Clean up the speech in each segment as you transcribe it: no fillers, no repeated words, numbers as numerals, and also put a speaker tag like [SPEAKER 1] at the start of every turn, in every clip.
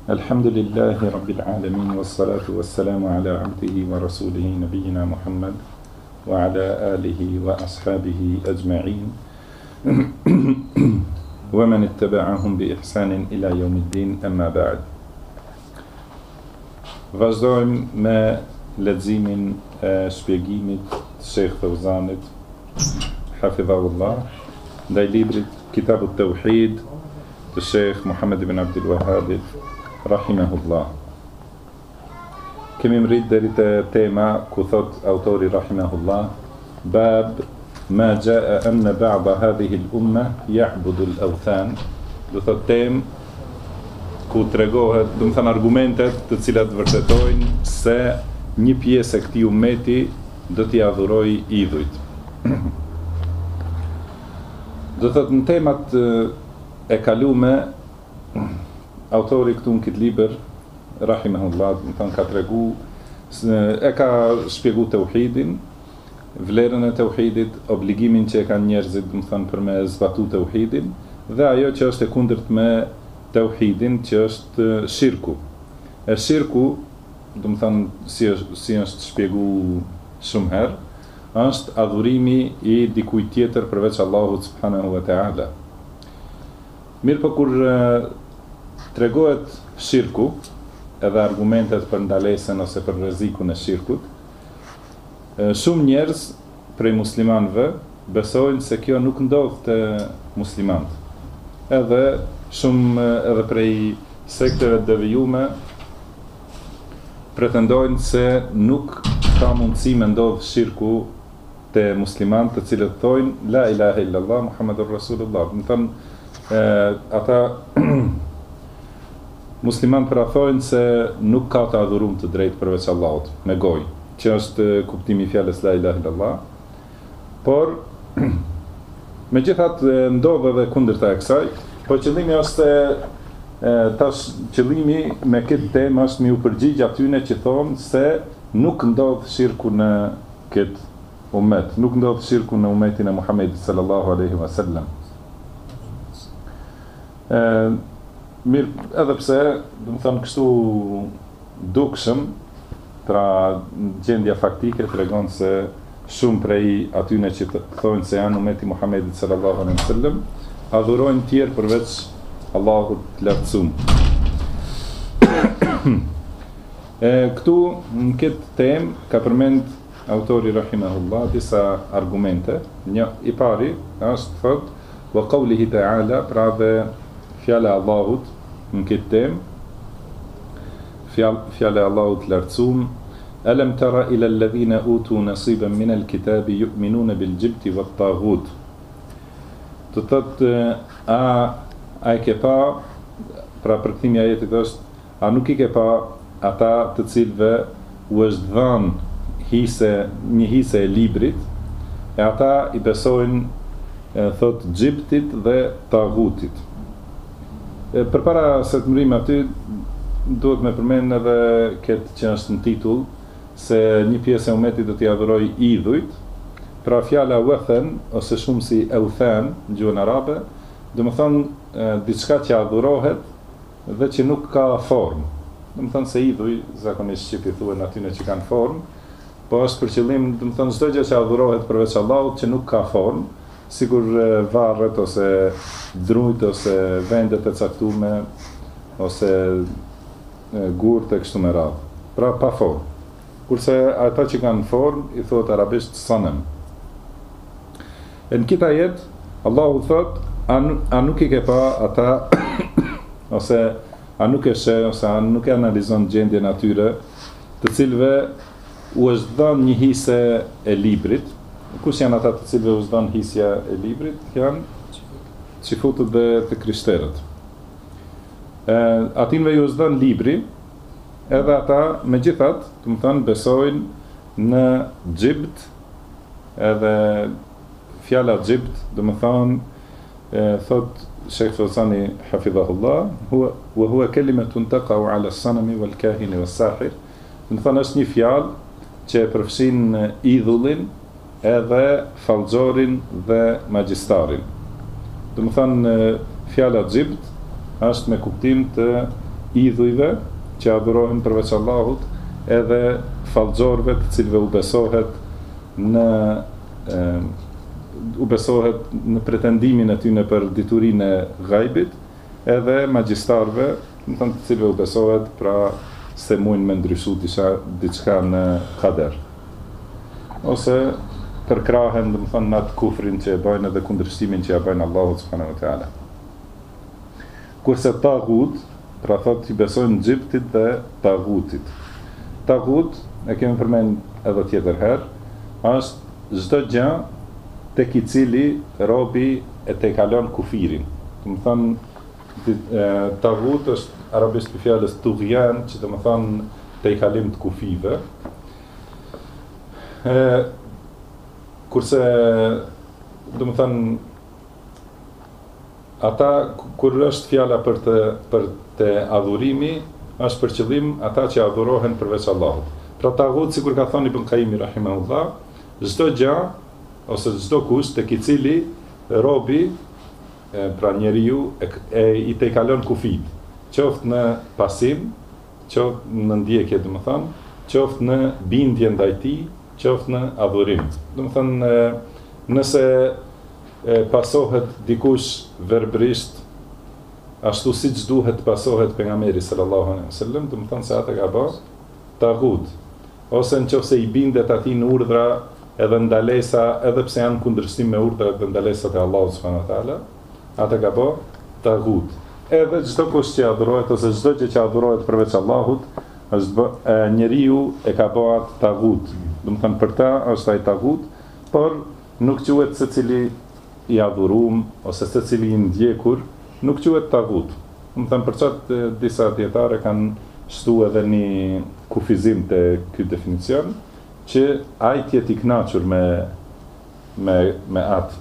[SPEAKER 1] Alhamdulillahi Rabbil Alamin, wassalatu wassalamu ala abdihi wa rasulihi nabiyina Muhammad wa ala alihi wa ashabihi ajma'in wa man ittaba'ahum bi ihsanin ila yawmiddin, amma ba'd. Vazhdojmë me leximin e shpjegimit të Sheikh Fauzanit hafidhahullah ndaj librit Kitabut Tauhid të Sheikh Muhammad ibn Abdul Wahhab rahimahullah. Kemi mrit deri te tema ku thot autori rahimahullah: bab ma jaa anna ba'd hadhihi al-umma ya'budu al-awthan. Do thot tem ku tregohet, do të thënë argumentet të cilat vërtetojnë se një pjesë e këtij ummeti do t'i adhurojë idhujt. Do thot në temat e kalume, autori këtu në këtë libër rahimahullah, do të thënë ka tregu, e ka shpjegu tauhidin, vlerën e tauhidit, obligimin që e kanë njerëzit, do të thënë për me zbatu tauhidin, dhe ajo që është e kundërt me tauhidin, që është shirku. E shirku, do të thënë si është shpjegu shumë herë, është adhurimi i dikujt tjetër përveç Allahut subhanahu wa ta'ala. Mirë po kur tregohet shirku, edhe argumentet për ndalesën ose për rrezikun e shirkut, shumë njerëz prej muslimanëve besojnë se kjo nuk ndodh te muslimanët. Edhe shumë edhe prej sekteve të devijume pretendojnë se nuk ka mundësi me ndodh shirku te muslimanët, të cilët thojnë la ilaha illallah Muhammadur Rasulullah. Do të thënë ata musliman thojnë se nuk ka të adhurum të drejtë përveç Allahut, me gojë, që është kuptimi i fjalës la ilaha illallah. Por megjithatë ndodh edhe kundërta e kësaj, po qëllimi është tash qëllimi me këtë temë është me u përgjigj atyne që thonë se nuk ndodh shirku në këtë ummet, nuk ndodh shirku në ummetin e Muhamedit sallallahu alaihi wasallam. Mirë, edhe pse, do të thënë kështu dukshëm, pra gjendja faktike tregon se shumë prej atyne që thonë se janë ummeti Muhamedit sallallahu alaihi wasallam adhurojnë tjerë përveç Allahut të lartësuar. Këtu në këtë temë ka përmend autori rahimahullah disa argumente. Një i pari është thot wa qawlihi ta'ala, pra dhe fjala e Allahut në këtë temë, fjala e Allahut lartësuar: alam tara ila alladhina utu nasiban min alkitabi yu'minuna bil jibti wat taghut. Do thotë a e ke pa, pra përkthimi i ajetit është, a nuk i ke pa ata të cilëve u është dhënë një hise e librit, e ata i besojnë thot gjiptit dhe taghutit. Përpara se të mërim aty, duhet me përmend edhe këtë që është në titull, se një pjesë e ummetit do t'i adhurojë idhujt. Pra fjala wathan ose shumë si euthan në gjuhën arabe, do të thonë diçka që adhurohet dhe që nuk ka formë. Do të thonë se idhuj zakonisht shqipi thuhen atyne që kanë formë, po është për qëllim, do të thonë çdo gjë që adhurohet përveç Allahut që nuk ka formë, sikur varret ose drujt ose vendet e caktuara ose gurt e kështu me radhë. Pra pa formë. Kurse ata që kanë formë i thuhet arabisht sanam. Në këtë ajet Allahu thot: a nuk i ke pa ata ose a nuk e sheh ose a nuk e analizon gjendjen atyre të cilëve u është dhënë një hise e librit. Kush janë ata të cilëve u është dhënë hisja e librit? Janë xifutët dhe të krishterët. Atinve ju është dhënë libri, edhe ata megjithatë, do të thonë, besojnë në gjibt, edhe fjala gjibt, do të thonë, thot Sheikh Fawzani hafidhahullah, wa huwa kalimatun taqa'u 'ala as-sanami wal kahini was-sahir. Do të thonë është një fjalë që e përfshin idhullin edhe fallxorin dhe magjistarin. Do të thonë fjala gjibt është me kuptim të idhujve që adhurohen përveç Allahut, edhe fallxorëve të cilëve u besohet në pretendimin e tyre për diturinë e ghaibit, edhe magjistarëve, do të thonë të cilëve u besohet pra se mujnë me ndryshu diçka në kader. Ose përkrahen, do të thonë, në atë kufrin që e bëjnë edhe kundërshtimin që ja bëjnë Allahut subhanahu wa taala. Kurse tagut, pra thotë i besojnë gjiptit dhe tagutit. Tagut, e kemi përmend edhe tjetër herë, është çdo gjë tek i cili robi e tejkalon kufirin. Do të thonë tagut është arabisht për fjalës tughyan, që do të thonë tejkalim të kufive. Kurse do të thonë ata kur është fjala për të adhurimi, është për qëllim ata që adhurohen përveç Allahut. Pra tagut, sikur ka thënë Ibn Qayyim rahimahullah, çdo gjë ose çdo kusht tek i cili robi, pra njeriu i tejkalon kufit, qoftë në pasim, qoftë në ndjekje, do të thonë, qoftë në bindje ndaj tij, qoftë në adhurim. Do të thonë, nëse pasohet dikush verbrisht ashtu siç duhet pasohet pejgamberi sallallahu alaihi wasallam, do të thonë se ata ka bë tagut. Ose nëse i bindet atij në urdhra edhe ndalesa, edhe pse janë kundërshtim me urdhrat dhe ndalesat e Allahut subhanahu wa taala, ata ka bë tagut. Edhe çdo kush që adhurohet ose çdo gjë që adhurohet përveç Allahut, njeriu e ka bë atë tagut. Do të thonë për ta është ai tagut, por nuk quhet secili i adhuruar ose secili i ndjekur, nuk quhet tagut. Do të thonë për çat disa dietarë kanë shtu edhe një kufizim të ky definicion, që ai të jetë i kënaqur me atë,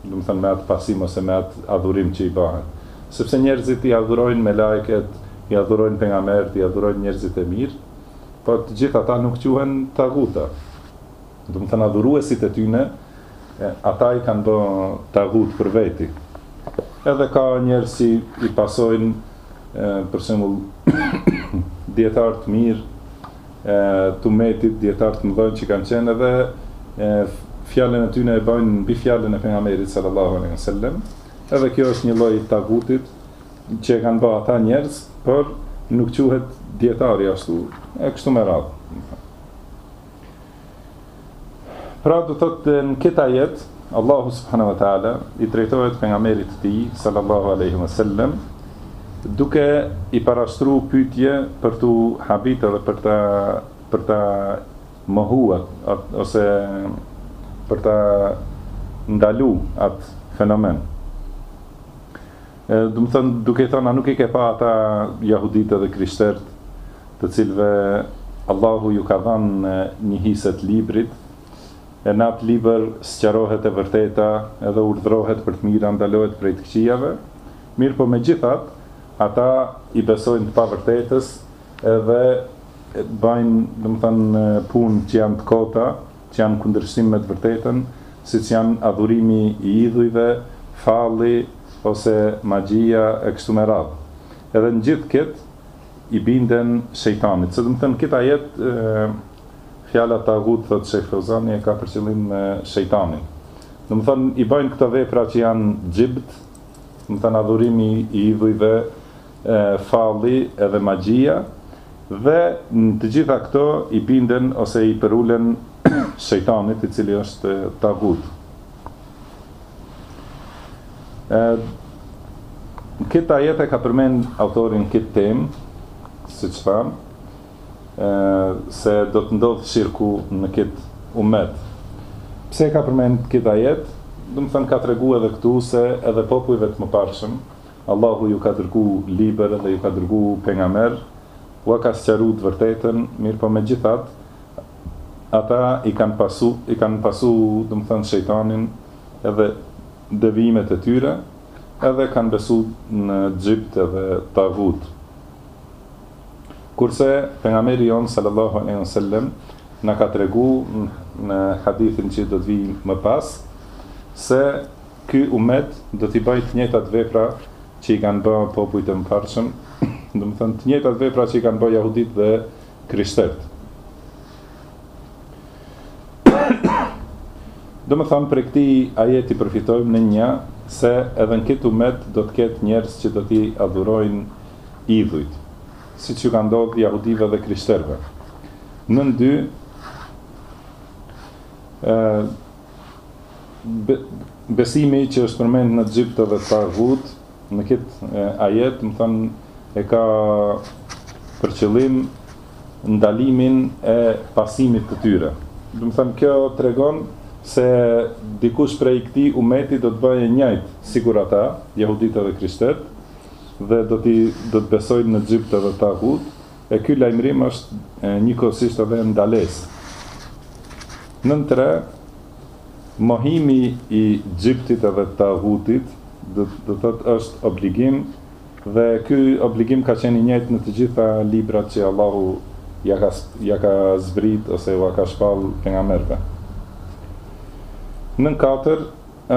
[SPEAKER 1] do të thonë me atë pasim ose me atë adhurim që i bëhet. Sepse njerëzit i adhurojnë me lajket, i adhurojnë pejgamberët, i adhurojnë njerëzit e mirë, por të gjithë ata nuk quhen taguta. Do të thonë adhuruesit e tyre, ata i kanë bë tagut për veti. Edhe ka njerëz që i pasojnë, për shembull, dietar të mirë, të umetit, dietar të mëdhenj që kanë qenë, edhe fjalën e tyre e bëjnë mbi fjalën e pejgamberit sallallahu alaihi wasallam. Edhe kjo është një lloj tagutit që e kanë bërë ata njerëz, por nuk quhet dietari ashtu, e kështu me radhë. Pra do thotë në këtë ajet, Allahu subhanahu wa taala i drejtohet pejgamberit të tij sallallahu alaihi wasallam, duke i parashtruar pyetje për tu habite dhe për ta mohuar ose për ta ndalu atë fenomen. Do të thonë, duke thënë, nuk i ke pa ata jahuditë dhe krishterët, të cilëve Allahu ju ka dhënë një hisë të librit, e në atë libër sqarohet e vërteta, edhe urdhrohet për të mira, ndalohet prej të këqijave. Mirë, po megjithatë, ata i besojnë të pavërtetës, edhe bëjnë, do të thonë, punë që janë të kota, që janë kundërshtim me të vërtetën, siç janë adhurimi i idhujve, falli ose magjia e kështu me radhë. Edhe në gjithë këtë i binden shejtanit. Se do të thënë këtë ajet fjala tagut, thotë Sheikh Fauzani, e ka për qëllim shejtanin. Do të thënë i bëjnë këto vepra që janë gjibt, do të thënë adhurimi i idhujve, falli edhe magjia, dhe në të gjitha këto i binden ose i përulen shejtanit, i cili është tagut. Këtë ajet e ka përmend autorin këtë temë, siç thamë, se do të ndodhë shirku në këtë umet. Pse ka përmend këtë ajet? Do të thënë ka tregu edhe këtu se edhe popujve të mëparshëm, Allahu ju ka dërgu liber dhe ju ka dërgu pejgamber, u ka sqaruar të vërtetën, mirë po megjithatë, ata i kanë pasu, do të thënë shejtanin edhe devimet e tyre, edhe kanë besu në gjipt edhe tagut. Kurse pejgamberi jon sallallahu alaihi wasallam na ka tregu në hadithin që do të vijë më pas, se ky umet do t'i bëjë të njëjtat vepra që i kanë bërë popujt e mëparshëm, Do të thënë të njëjtat vepra që i kanë bërë jahudit dhe krishterët. Do të thënë për këtij ajeti përfitojmë në një se edhe në këtë umet do të ketë njerëz që do t'i adhurojnë idhujt, siç që ka ndodhur jahudive dhe krishterëve. Nën dy besimi që është përmend në Xhipt dhe Taghut në këtë ajet, më thënë e ka për qëllim ndalimin e pasimit të tyre. Do të thënë kjo tregon se dikush prej këtij umeti do të bëjë njëjtë sikur ata, jahuditë dhe krishterët, dhe do të besojnë në Xhipt dhe Taghut, e ky lajmërim është njëkohësisht edhe ndales. Nën 3, mohimi i Xhiptit dhe Taghutit do të thotë është obligim, dhe ky obligim ka qenë i njëjtë në të gjitha librat që Allahu ja ka zbrit ose ja ka shpall pejgamberëve. Nën 4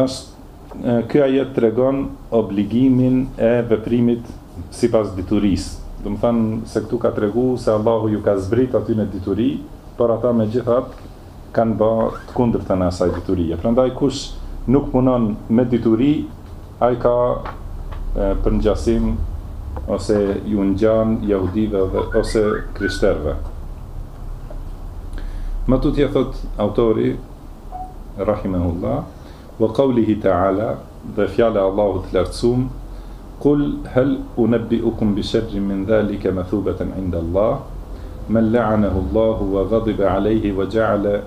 [SPEAKER 1] është ky ajet tregon obligimin e veprimit sipas diturisë. Do të thënë se këtu ka treguar se Allahu ju ka zbrit aty në dituri, por ata megjithatë kanë bërë të kundërtën e asaj diturie. Prandaj kush nuk punon me dituri, ai ka përngjasim ose ju ngjan jahudive ose krishterëve. Më tutje thot autori rahimahullah, wa qawlihi ta'ala, dhe fjala Allahut të lartësuar, qul hal unabbi'ukum bi sharrin min dhalika mathubatan 'inda Allah, man la'anahu Allah wa ghadiba 'alayhi wa ja'ala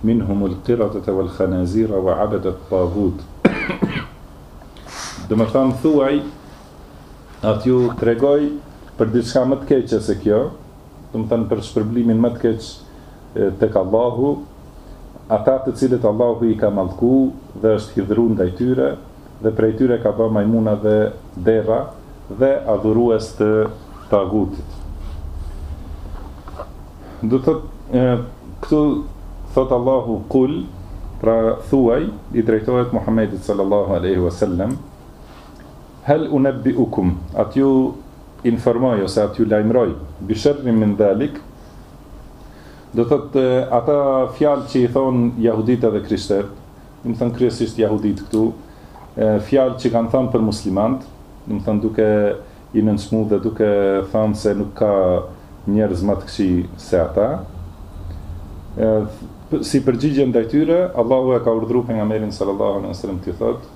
[SPEAKER 1] minhum al-qiradata wal khanazira wa 'abada at-taghut. Do të thënë thuaj, atë ju tregoj për diçka më të keqe se kjo, do të thënë për shpërblimin më të keq tek Allahu, ata të cilët Allahu i ka mallku dhe është hidhruar ndaj tyre, dhe prej tyre ka bërë majmuna dhe dera dhe adhurues të tagutit. Do thotë këtu thot Allahu kul, pra thuaj, i drejtohet Muhammedit sallallahu alaihi wasallam, hal unabbi'ukum, atju informoj ose atju lajmëroj, bi sharrin min dhalik. Do thotë ata fjalë që i thon jahudit dhe krishterët, do të thënë kryesisht jahudit këtu, fjalë që kanë thënë për muslimant, do të thënë duke i nënçmuar dhe duke thënë se nuk ka njerëz më të këqij se ata. Si përgjigje ndaj tyre, Allahu e ka urdhëruar pejgamberin sallallahu alaihi wasallam të thotë,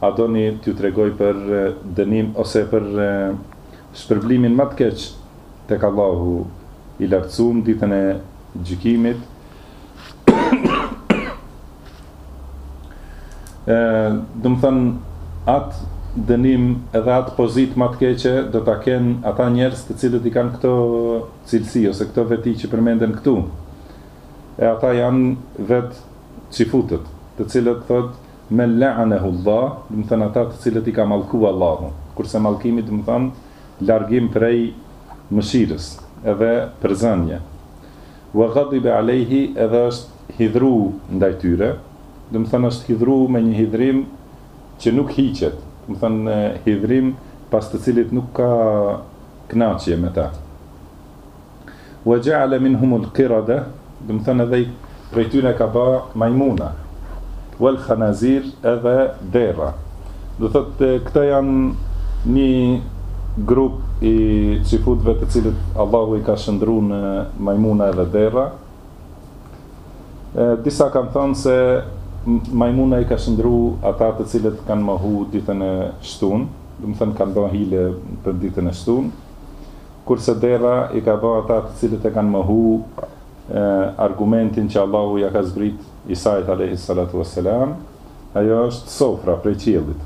[SPEAKER 1] a doni t'ju tregoj për dënim ose për shpërblimin më të keq tek Allahu i lartësuar ditën e gjykimit. Do të thënë atë dënim edhe atë pozitë më të keqe do ta kenë ata njerëz të cilët i kanë këto cilësi ose këto veti që përmenden këtu. E ata janë vetë çifutët, të cilët thotë me la'anahu Allah, do të thënë ata të cilët i ka mallkuar Allahu. Kurse mallkimi do të thënë largim prej mëshirës, edhe përzënje. Wa ghadiba alayhi, edhe është hidhru ndaj tyre, do të thënë është hidhru me një hidhrim që nuk hiqet, do të thënë hidhrim pas të cilit nuk ka kënaqje me ta. Wa ja'ala minhum al-qirada, do të thënë edhe prej tyre ka bë majmuna, wal khanazir, edhe dera. Do thotë këta janë një grup i çifutëve të cilët Allahu i ka shndruar në majmuna edhe dera. Disa kanë thënë se majmuna i ka shndruar ata të cilët kanë mohu ditën e shtunë, do të thënë kanë bërë hile për ditën e shtunë, kurse dera i ka bërë ata të cilët e kanë mohu argumentin që Allahu ja ka zbrit Isait alayhi salatu wassalam, ajo është sofra prej qiellit.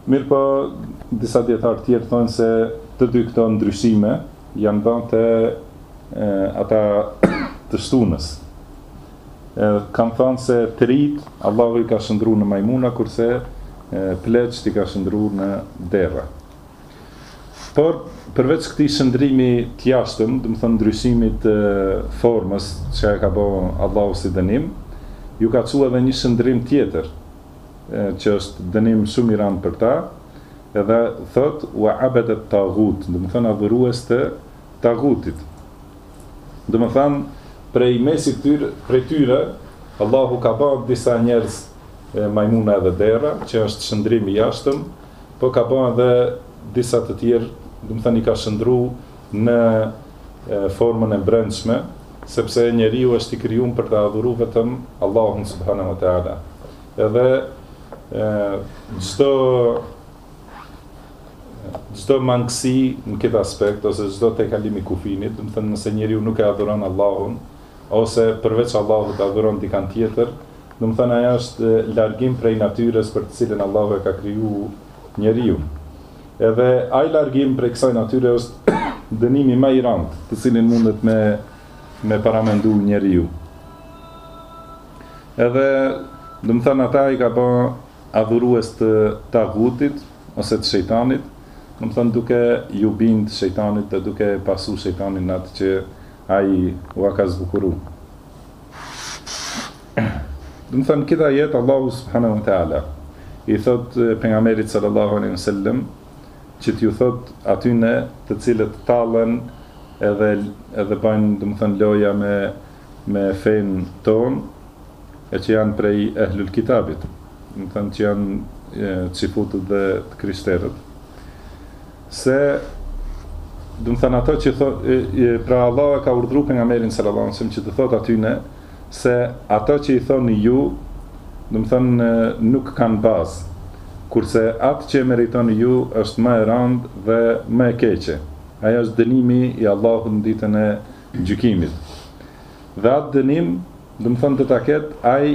[SPEAKER 1] Mirë po, disa dietarë tjerë thonë se të dy këto ndryshime janë bërë te ata të shtunës. Kanë thonë se të rit Allahu i ka shndruar në majmuna, kurse pleqt i ka shndruar në dera. Por përveç këtij shndrimi të jashtëm, do të thënë ndryshimit të formës që ka bërë Allahu si dënim, ju ka thënë edhe një shndrim tjetër, që është dënim shumë i rëndë për ta, Edhe thot wa abadat taghut, do të thonë adhurues të tagutit. Do të thonë prej mesit prej tyre Allahu ka bërë disa njerëz majmuna edhe dera, që është shëndrimi i jashtëm, po ka bërë edhe disa të tjerë, do të thonë i ka shëndru në formën e brendshme, sepse njeriu është i krijuar për të adhuruar vetëm Allahun subhanahu wa taala. Edhe çdo mangësi në këtë aspekt ose çdo tek kalimi kufinit, do të thënë nëse njeriu nuk e adhuron Allahun ose përveç Allahut adhuron dikant tjetër, do të thënë ajo është largim prej natyrës për të cilën Allahu e ka kriju njeriu. Edhe ai largim prej kësaj natyre është dënimi më i rëndë, të cilin mundet me paramendu njeriu. Edhe do të thënë ata i ka bë adhurues të tagutit ose të shejtanit, do të thënë duke ju bind shejtanit dhe duke pasu shejtanin atë që ai u ka zbukuru. Do të thënë këtë ajet Allahu subhanahu wa taala i thot pejgamberit sallallahu alaihi wasallam që t'ju thot atyne të cilët tallen edhe bajnë, do të thënë, loja me fen ton, e që janë prej ehlul kitabit, do të thënë që janë cifutët dhe të krishterët, se do të thënë ato që pra Allah ka urdhëruar pejgamberin sallallahu alaihi wasallam që të thot atyne se ato që i thoni ju, do të thënë nuk kanë bazë, kurse atë që meritoni ju është më e rëndë dhe më e keqe. Ajo është dënimi i Allahut në ditën e gjykimit. Dhe atë dënim, do të thënë, do ta ketë ai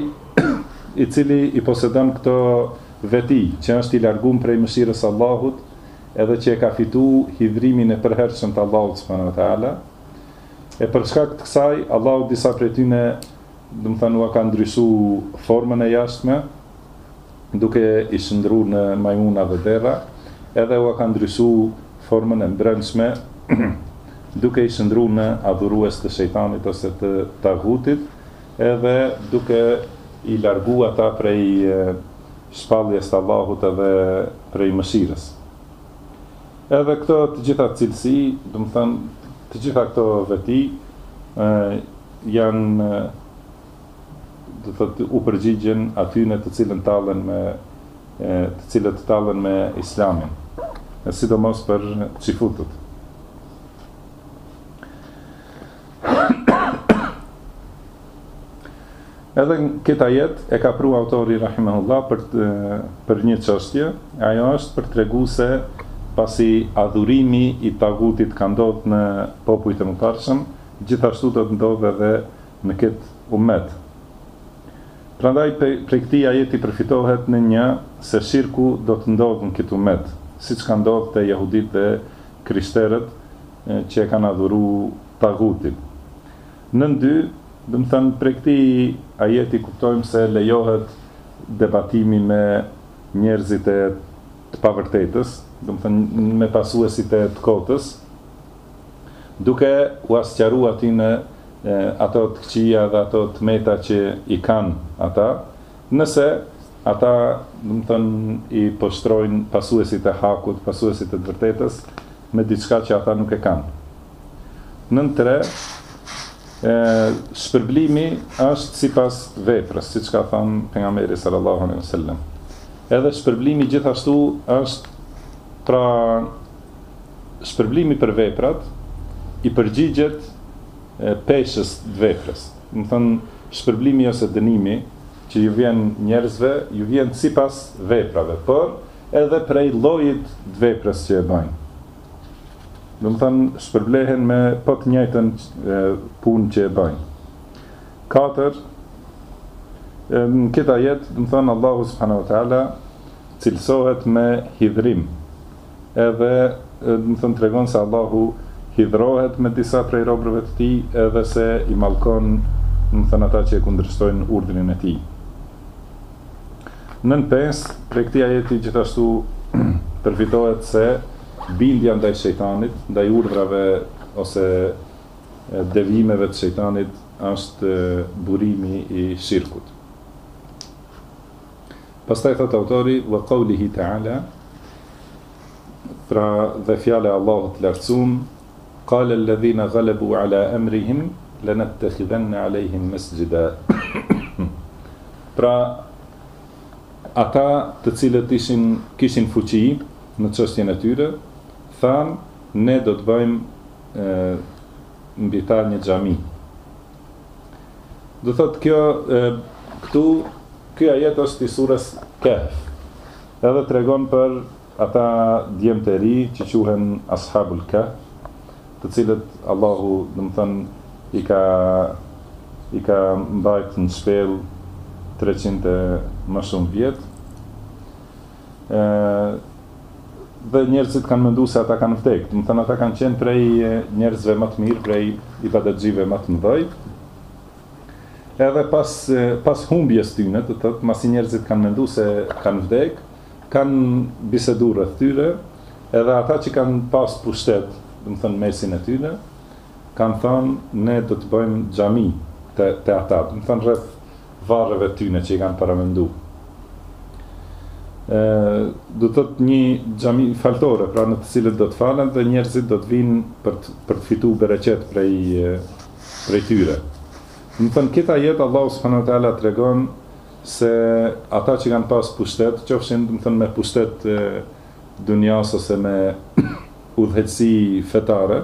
[SPEAKER 1] i cili i posedon këto veti, që është i larguar prej mëshirës së Allahut, edhe që e ka fituar hidhrimin e përhershëm të Allahut subhanahu wa taala. E për shkak të kësaj, Allahu disa prej tyre, do të thënë, u ka ndryshuar formën e jashtme, duke i shndruar në majmuna dhe dera, edhe u ka ndryshuar formën e brendshme, duke i shndruar në adhurues të shejtanit ose të tagutit, edhe duke i largu ata prej shpalljes të Allahut edhe prej mëshirës. Edhe këto të gjitha cilësi, do të thënë, të gjitha këto veti janë, do të thotë, u përgjigjen atyne të cilët tallen me Islamin, sidomos për çifutët. Edhe në këtë ajet e ka pru autori rahimahullah për një çështje, ajo është për t'tregu se pasi adhurimi i tagutit ka ndodhur në popujt e mëparshëm, gjithashtu do të ndodhë edhe në këtë ummet. Prandaj prej këtij ajeti përfitohet në një se shirku do të ndodhë në këtë ummet, siç ka ndodhur te jehudit dhe krishterët që e kanë adhuruar tagutin. Në dy, do të thënë, prej këtij ajeti kuptojmë se lejohet debatimi me njerëzit e të pavërtetës, do të thënë me pasuesit e të kotës, duke u asqaruar atyne ato të këqija dhe ato të meta që i kanë ata, nëse ata, do të thënë, i poshtrojnë pasuesit e hakut, pasuesit e të vërtetës, me diçka që ata nuk e kanë. Nën 3, shpërblimi është sipas veprës, siç ka thënë pejgamberi sallallahu alaihi wasallam. Edhe shpërblimi gjithashtu është, pra, shpërblimi për veprat i përgjigjet peshës të veprës. Do të thënë, shpërblimi ose dënimi që ju vjen njerëzve, ju vjen sipas veprave, por edhe prej llojit të veprës që e bëjnë. Do të thënë, shpërblehen me po të njëjtën punë që e bëjnë. 4, në këtë ajet, do të thënë, Allahu subhanahu wa taala cilësohet me hidhrim. Edhe, do të thënë, tregon se Allahu hidhrohet me disa prej robërve të tij, edhe se i mallkon, do të thënë, ata që e kundërshtojnë urdhrin e tij. Nën 5, prej këtij ajeti gjithashtu përfitohet se bindja ndaj shejtanit, ndaj urdhrave ose devijimeve të shejtanit është burimi i shirkut. Pastaj thot autori wa qawlihi ta'ala, Pra dhe fjale Allahut lartësuar, qala alladhina ghalabu ala amrihim lanattakhidanna alayhim masjida. Pra ata të cilët kishin fuqi në çështjen e tyre, thanë ne do të bëjmë mbi ta një xhami. Do thotë këtu ky ajet është i surës Kahf. Edhe tregon për ata djemt e ri që quhen Ashabul Kahf, të cilët Allahu, domethënë, i ka mbajtur në shpellë 300 më shumë vjet. Dhe njerëzit kanë menduar se ata kanë vdekur. Domethënë ata kanë qenë prej njerëzve më të mirë, prej ibadetxhive më të mëdhej. Edhe pas humbjes tyne, do thotë, masi njerëzit kanë menduar se kanë vdekur, kanë biseduar rreth tyre, edhe ata që kanë pas pushtet, domethënë mesin e tyre, kanë thënë ne do të bëjmë xhami te ata, domethënë rreth varreve tyne që i kanë paramenduar. Do të thotë një xhami faltore, pra në të cilët do të falen dhe njerëzit do të vinë për të fituar bereqet prej tyre. Domethënë këtë ajet Allahu subhanahu wa taala tregon se ata që kanë pas pushtet, qofshin domethënë me pushtet dunjas ose me udhëheqësi fetare,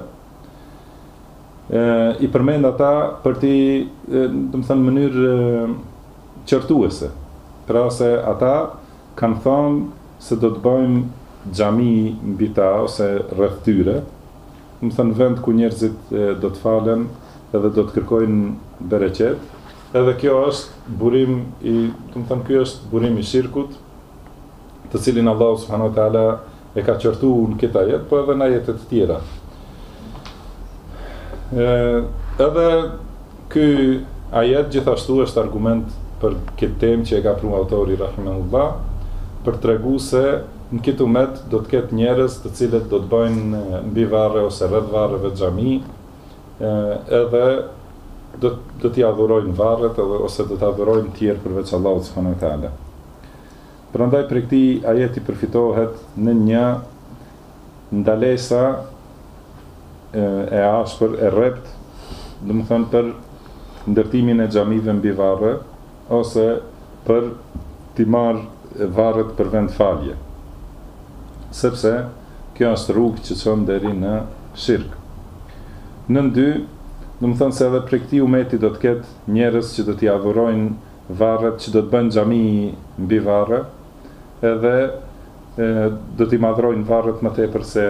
[SPEAKER 1] i përmend ata për ti domethënë në mënyrë qortuese. Pra se ata kanë thonë se do të bëjmë xhami mbi ta ose rreth tyre, domethënë vend ku njerëzit do të falen edhe do të kërkojnë bereqet. Edhe kjo është burim domethënë ky është burim i shirkut, të cilin Allahu subhanahu wa taala e ka qortuar në këtë ajet, po edhe në ajete të tjera. Edhe ky ajet gjithashtu është argument për këtë temë që e ka pru autori rahimahullah, për treguar se në këtë umet do të ketë njerëz të cilët do të bëjnë mbi varre ose rreth varreve xhami, edhe do t'i adhurojnë varret ose do t'i adhurojnë tjerë përveç Allahut subhanahu wa taala. Prandaj për këtij ajeti përfitohet në një ndalesa e ashpër, e rrept, domethënë për ndërtimin e xhamive mbi varre ose për t'i marrë varret për vend falje. Sepse kjo është rrugë që çon deri në shirk. Nën dy, domethënë se edhe prej këtij umeti do të ketë njerëz që do t'i adhurojnë varret, që do të bëjnë xhami mbi varre, edhe do t'i madhrojnë varret më tepër se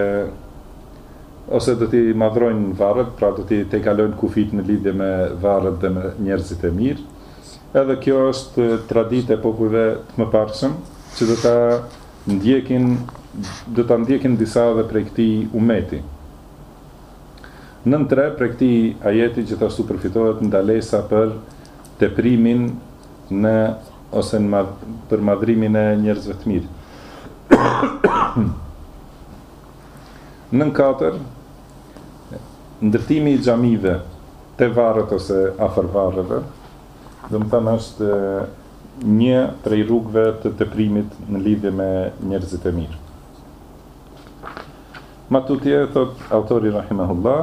[SPEAKER 1] ose do t'i madhrojnë varret, pra do t'i kalojnë kufit në lidhje me varret dhe me njerëzit e mirë. Edhe kjo është traditë e popujve të mëparshëm, që do ta ndjekin disa edhe prej këtij umeti. Nën 3 prej këtij ajeti gjithashtu përfitohet ndalesa për teprimin për madhrimin e njerëzve të mirë. Nën 4, ndërtimi i xhamive te varret ose afër varreve, domethënë është një prej rrugëve të teprimit në lidhje me njerëzit e mirë. Matutje thot autori rahimahullah,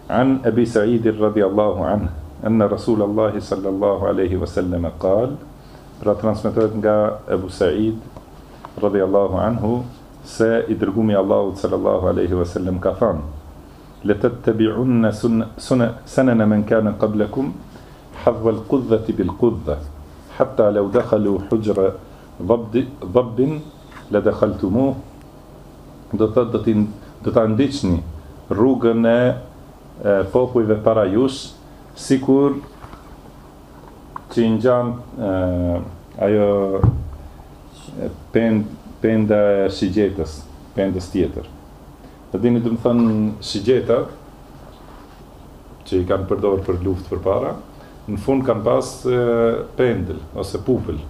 [SPEAKER 1] an Abi Sa'id radhiyallahu anhu anna Rasulullah sallallahu alaihi wasallam qal, pra transmetohet nga Abu Sa'id radhiyallahu anhu se i dërgumi i Allahut sallallahu alaihi wasallam ka thënë: "Latattabi'unna sunana man kana qablakum hadwa al-qudhati bil-qudha hatta law dakhalu hujra dhabbin la dakhaltumuh." Do ta ndiqni rrugën e popujve para jush, sikur që i ngjan ajo penda e shigjetës, pendës tjetër. Të dini, do të thënë, shigjeta që i kanë përdorur për luftë përpara, në fund kanë pas pendël ose pupull.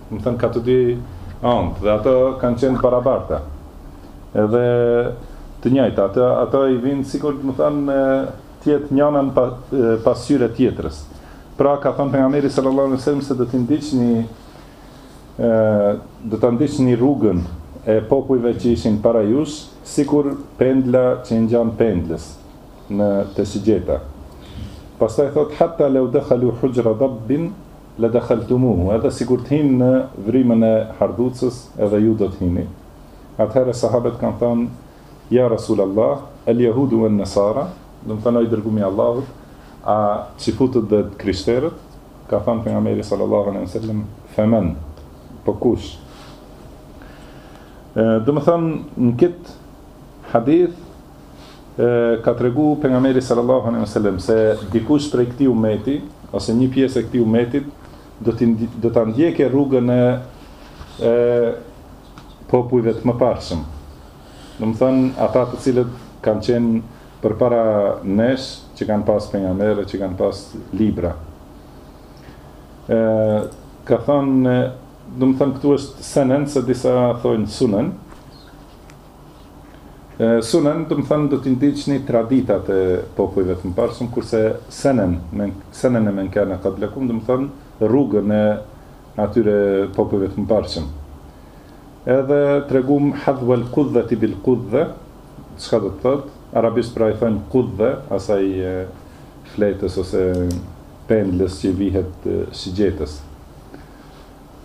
[SPEAKER 1] Do të thënë ka të dy anë dhe ato kanë qenë barabarta. Edhe të njëjta, ato i vinë sikur të më thënë tjetë njëna në pasqyre tjetrës. Pra ka thënë pejgamberi sallallahu alaihi wasallam se do të ndiqni rrugën e popujve që ishin para jush, sikur pendla që ngjan pendlës në të sigjeta. Pastaj thot hatta law dakhalu hujra dabbin la dakhaltumuhu, edhe sikur të hinë në vrimën e hardhucës, edhe ju do të hini. Atëherë sahabët kanë thënë, ja Rasulallah, el jahudu e nësara, do të thënë i dërgumi Allahut, a që futët dhe të krishterët, ka thënë pejgamberi sallallahu alaihi wasallam, femen, po kush. Do të thënë në këtë hadith ka tregu pejgamberi sallallahu alaihi wasallam se dikush prej këtij ummeti ose një pjesë e këtij ummetit do ta ndjekë rrugën e popujve të mëparshëm. Do të thënë ata të cilët kanë qenë përpara nesh, që kanë pas pejgamberë, që kanë pas libra. Ka thënë, do të thënë këtu është senen, se disa thojnë sunen. Sunen, do të thënë, do t'i ndiqni traditat e popujve të mëparshëm, kurse senen e men kana qablakum, do të thënë rrugën e atyre popujve të mëparshëm. Edhe tregum hadhwal qudhati bil qudhe, çka do të thotë? Arabisht pra i thonë qudhe, asaj fletës ose pendlës që vihet sigjetës.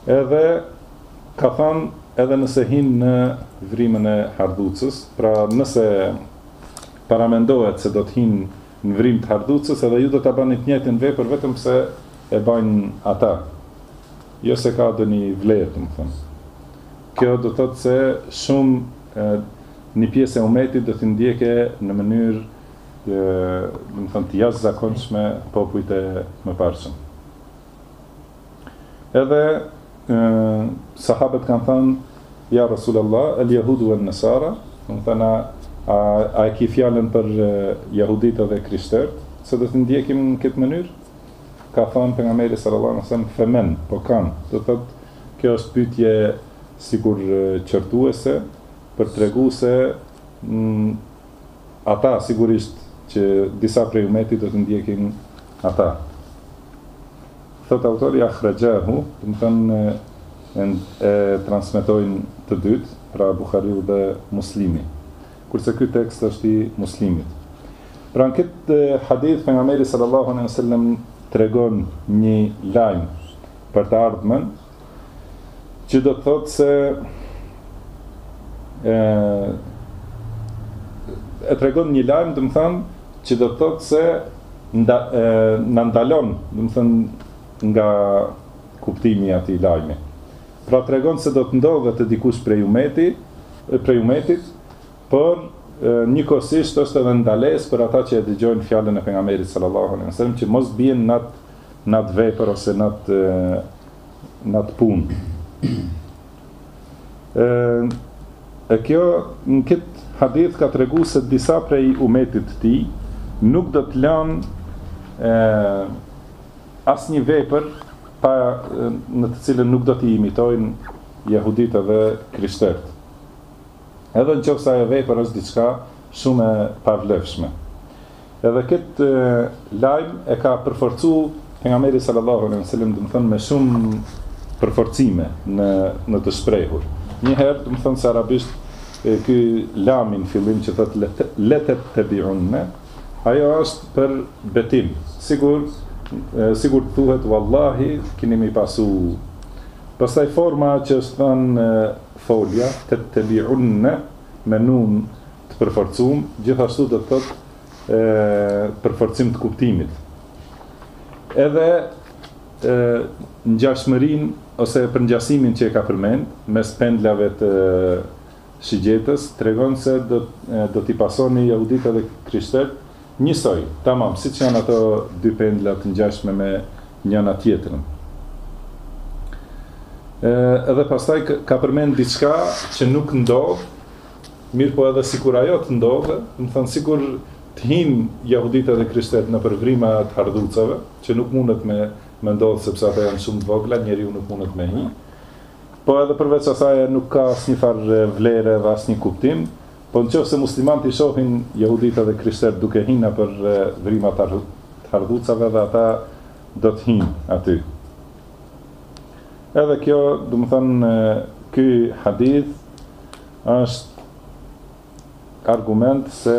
[SPEAKER 1] Edhe ka thënë edhe nëse hin në vrimën e hardhucës, pra nëse paramendohet se do të hin në vrim të hardhucës, edhe ju do ta bani të njëjtën vepër vetëm pse e bajnë ata. Jo se ka ndonjë vlerë, domethënë. Kjo do të thotë se shumë një pjesë e umetit do t'i ndjeke në mënyrë domethënë të jashtëzakonshme popujt e mëparshëm. Edhe sahabët kanë thënë, ja Rasulallah, el jahudu e nësara, domethënë a e ki fjalën për jahuditët dhe krishterët, se do t'i ndjekim në këtë mënyrë? Ka thënë pejgamberi sallallahu alaihi wasallam, femen, po kanë. Do të thotë kjo është pyetje sikur qërtuese, për të tregu se ata sigurisht që disa prej umetit do të ndjekin ata. Thot autori akhrajahu, do të thënë e transmetojnë të dytë, pra Buhariu dhe Muslimi, kurse ky tekst është i Muslimit. Pra në këtë hadith pejgamberi sallallahu alaihi wasallam tregon një lajm për të ardhmen, që do të thotë se e tregon një lajm, do të thënë, që do të thotë se na ndalon, do të thënë, nga kuptimi i atij lajmi. Pra tregon se do të ndodhet të dikush prej umetit, por njëkohësisht është edhe ndalesë për ata që e dëgjojnë fjalën e pejgamberit sallallahu alaihi wasallam, që mos bien në atë vepër ose në atë punë. E kjo në këtë hadith ka tregu se disa prej umetit të tij nuk do të lanë asnjë vepër në të cilën nuk do t'i imitojnë jehuditë dhe krishterët. Edhe nëse ajo vepër është diçka shumë e pavlefshme. Edhe këtë lajm e ka përforcuar pejgamberi sallallahu alaihi wasallam, do të thënë me shumë përforcime në të shprehur. Një herë, do të thënë se arabisht ky lamin fillim që thotë letet tabi'unna, ajo është për betim. Sigur thuhet wallahi keni më pasu. Pastaj forma që është thënë folja tabi'unna me nun të përforcuar, gjithashtu do të thotë përforcim të kuptimit. Edhe ngjashmërinë ose përngjasimin që e ka përmend mes pendlave të shigjetës, tregon se do t'i pasoni jehuditë dhe krishterët njësoj, tamam, siç janë ato dy pendla të ngjashme me njëna tjetrën. Edhe pastaj ka përmend diçka që nuk ndodh, mirë po edhe sikur ajo të ndodhe, do të thënë sikur të hinë jehuditë dhe krishterët në përvrima të hardhucave, që nuk mundet me ndodhë sepse ata janë shumë të vogla, njeriu nuk mundet me hi. Po edhe përveç asaj nuk ka asnjë farë vlere dhe asnjë kuptim, po nëse muslimanët i shohin jehuditë dhe krishterët duke hinë për vrima të hardhucave, dhe ata do të hinë aty. Edhe kjo, do të thënë, ky hadith është argument se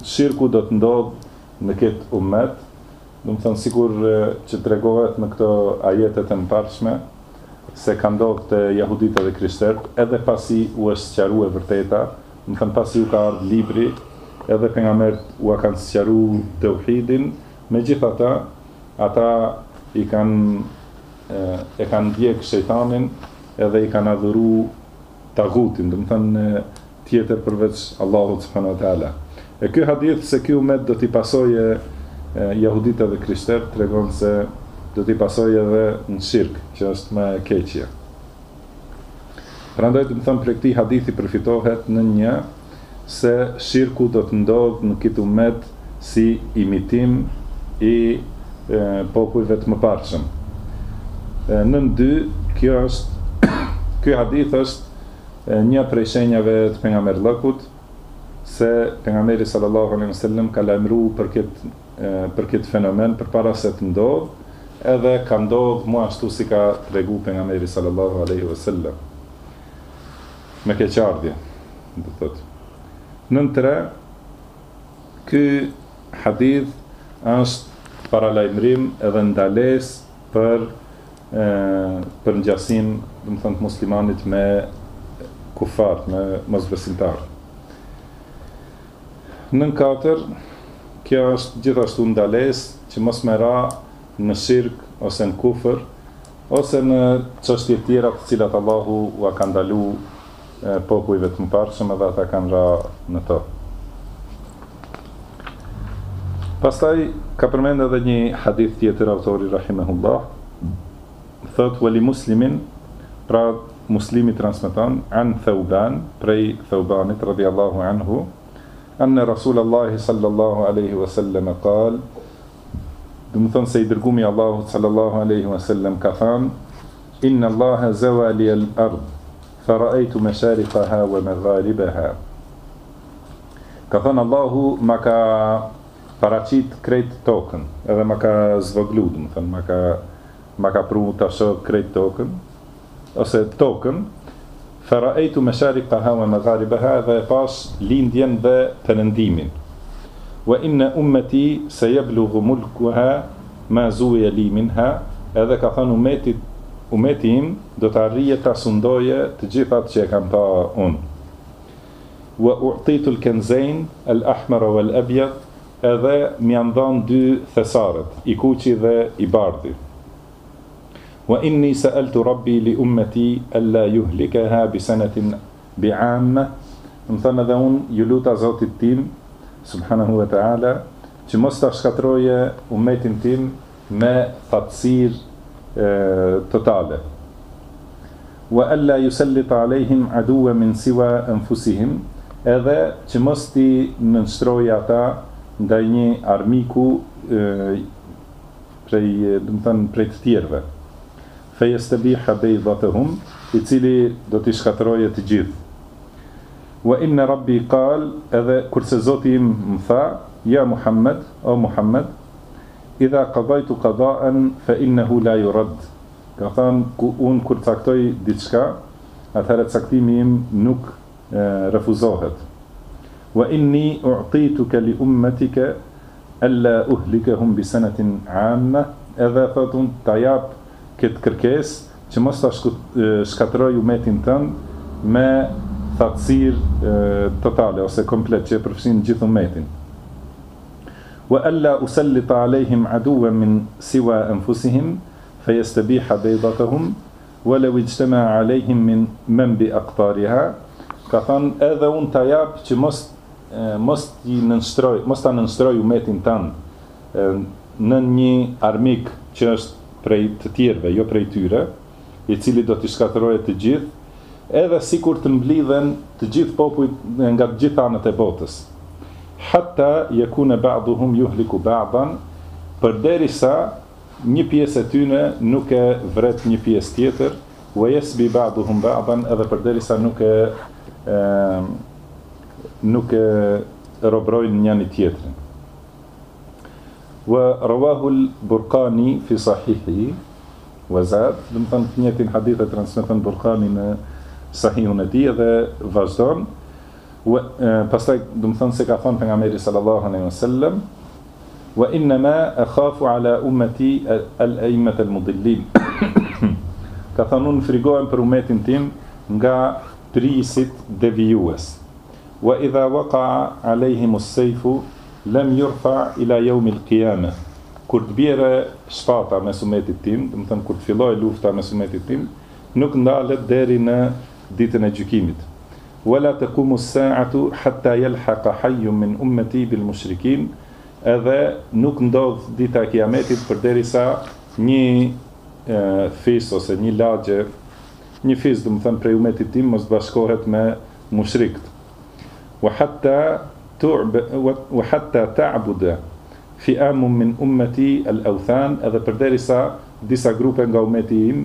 [SPEAKER 1] shirku do të ndodhë në këtë ummet, do të thënë sikur që tregohet në këto ajetet e mëparshme se ka ndodhur te jehuditët dhe krishterët, edhe pasi u është sqaruar e vërteta, do të thënë pasi u ka ardhur libri, edhe pejgamberët u kanë sqaruar tauhidin, megjithatë ata i kanë ndjek shejtanin edhe i kanë adhuru tagutin, do të thënë tjetër përveç Allahut subhanahu wa taala. E ky hadith se ky ummet do t'i pasojë jehuditët dhe krishterët tregon se do t'i pasojë edhe në shirk, që është më e keqja. Prandaj do të them për këtë hadithi përfitohet në një se shirku do të ndodhë në këtë ummet si imitim i popujve të mëparshëm. Në dy, ky hadith është një prej shenjave të pejgamberllëkut se pejgamberi sallallahu alaihi wasallam ka lajmëruar për këtë fenomen përpara se të ndodhë, edhe ka ndodhur më ashtu si ka tregu pejgamberi sallallahu alaihi wasallam. Me keqardhje, do të thotë. Nën 3, ky hadith është paralajmërim edhe ndalesë për ngjasim, do të thonë, të muslimanit me kufar, me mosbesimtar. Nën 4, kjo është gjithashtu ndalesë që mos me ra në shirk ose në kufër ose në çështje tjera të cilat Allahu ua ka ndalu popujve të mëparshëm edhe ata kanë ra në to. Pastaj ka përmend edhe një hadith tjetër autori rahimahullah, thot wali muslimin, pra muslimi transmeton an Thauban, prej Thaubanit radhiyallahu anhu, anna Rasulullahi sallallahu alaihi wasallam qal, do të thonë se i dërgumi Allahut sallallahu alaihi wasallam ka thënë, inna Allaha zawa li al-ard fa ra'aytu mashariqaha wa magharibaha. Ka thënë Allahu ma ka paraqit krejt tokën, edhe ma ka zvoglu, do të thënë ma ka pru ta shoh krejt tokën ose tokën, fa ra'aytu mashariqaha wa magharibaha, dhe pas lindjen dhe perëndimin. Wa inna ummati sayablughu mulkuha ma zuwiya li minha, edhe ka thënë ummeti im do të arrije ta sundoje të gjithat që e kam pa unë. Wa u'titu al-kanzayn al-ahmar wal-abyad, edhe më janë dhënë dy thesaret, i kuqi dhe i bardhi. Wa inni sa'altu rabbi li ummati alla yuhlikaha bi sanatin bi'amma, më thënë edhe unë ju luta Zotit tim subhanahu wa ta'ala që mos ta shkatroje ummetin tim me thatësirë totale. Wa alla yusallita alejhim aduwa min siwa anfusihim, edhe që mos ti nënshtroje ata ndaj një armiku prej të tjerëve. Fejestabiha bejdatahum, i cili do t'i shkatroje të gjithë. Wa inna rabbi qal, edhe kurse Zoti im më tha, ja Muhammed, o Muhammed, idha qadajtu qadaan fa innahu la yurad. Ka thënë unë kur caktoj diçka, atëherë caktimi im nuk refuzohet. Wa inni u'tituka li ummatika alla uhlikahum bi sanatin 'amma, edhe thot unë ta jap këtë kërkesë që mos ta shkatroj umetin tënd me thatësirë totale ose komplet që e përfshin gjithë umetin. Wa alla usallita alejhim aduwan min siwa anfusihim fejestabiha bejdatahum walaw ijtama alejhim min men bi aqtariha. Ka thënë edhe unë ta jap që mos ta nënshtroj umetin tënd në një armik që është prej të tjerëve, jo prej tyre, i cili do t'i shkatërroje të gjithë, edhe sikur të mblidhen të gjithë popujt nga të gjithë anët e botës. Hatta yakuna ba'duhum yuhliku ba'dan, përderisa një pjesë e tyre nuk e vret një pjesë tjetër, wa yasbi ba'duhum ba'dan, edhe përderisa nuk e robrojnë njëri tjetrin. Wa rawahu al-Burqani fi sahihi wa zad, do të thonë njëtin hadith e transmeton Burqani në sahihun e tij dhe vazhdon. Pastaj do të thonë se ka thënë pejgamberi sallallahu alaihi wasallam, wa inma akhafu ala ummati al-a'immat al-mudillin. Ka thënë unë frigohem për umetin tim nga prisit devijues. Wa idha waqa'a alayhim as-sayfu lam yurfa ila yawm al-qiyamah. Kur të bjerë shpata mes umetit tim, do të thënë kur të fillojë lufta mes umetit tim, nuk ndalet deri në ditën e gjykimit. Wala taqumu as-sa'atu hatta yalhaqa hayyun min ummati bil mushrikin. Edhe nuk ndodh dita e kiametit përderisa një fis ose një lagje, një fis do të thënë prej umetit tim mos bashkohet me mushrikët. Wa hatta ta'buda fi'amun min ummati al-awthan, edhe përderisa disa grupe nga umeti im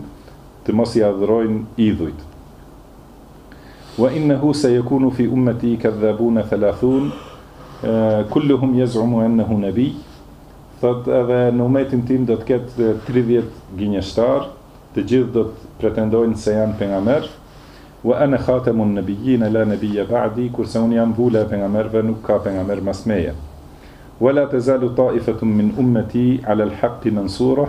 [SPEAKER 1] të mos i adhurojnë idhujt. Wa innahu sayakunu fi ummati kadhabuna 30 kulluhum yaz'umu annahu nabi. Thot edhe në umetin tim do të ketë 30 gënjeshtar, të gjithë do të pretendojnë se janë pejgamber. Wa ana khatamun nabiyyin la nabiyya ba'di, kurse unë jam vula e pejgamberëve, nuk ka pejgamber mas meje. Wala tazalu ta'ifatun min ummati 'ala al-haqqi mansura.